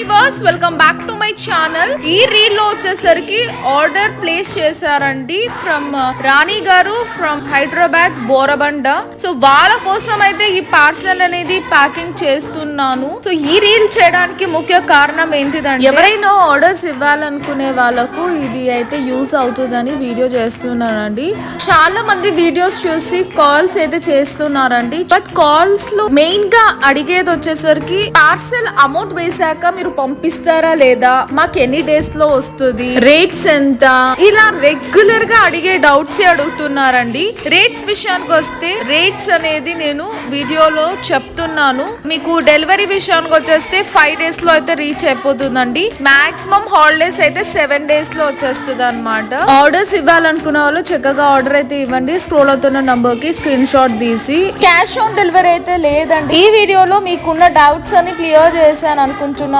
Weavers welcome back to my channel. ఈ reel లో వచ్చేసరికి ఆర్డర్ ప్లేస్ చేశారండి ఫ్రమ్ రాణి గారు ఫ్రమ్ హైదరాబాద్ బోరబండ. సో వాళ్ళ కోసం అయితే ఈ పార్సల్ అనేది ప్యాకింగ్ చేస్తున్నాను. సో ఈ రీల్ చేయడానికి ముఖ్య కారణం ఏంటిదంటే ఎవరైనా ఆర్డర్స్ ఇవ్వాలనుకునే వాళ్ళకు ఇది అయితే యూస్ అవుతుందని వీడియో చేస్తున్నానండి. చాలా మంది వీడియోస్ చూసి కాల్స్ అయితే చేస్తున్నారండి. బట్ కాల్స్ లో మెయిన్ గా అడిగేది వచ్చేసరికి పార్సల్ అమౌంట్ వేసాక మీరు పంపిస్తారా లేదా, మాకు ఎన్ని డేస్ లో వస్తుంది, రేట్స్ ఎంత, ఇలా రెగ్యులర్ గా అడిగే డౌట్స్ అడుగుతున్నారండి. రేట్స్ విషయానికి వస్తే రేట్స్ అనేది నేను వీడియోలో చెప్తున్నాను. మీకు డెలివరీ విషయానికి వచ్చేస్తే 5 days లో అయితే రీచ్ అయిపోతుందండి. మాక్సిమం హాలిడేస్ అయితే 7 days లో వచ్చేస్తుంది అనమాట. ఆర్డర్స్ ఇవ్వాలనుకున్న వాళ్ళు చక్కగా ఆర్డర్ అయితే ఇవ్వండి. స్క్రోల్ అవుతున్న నంబర్ కి స్క్రీన్ షాట్ తీసి. క్యాష్ ఆన్ డెలివరీ అయితే లేదండి. ఈ వీడియోలో మీకున్న డౌట్స్ అని క్లియర్ చేశాను అనుకుంటున్నాను.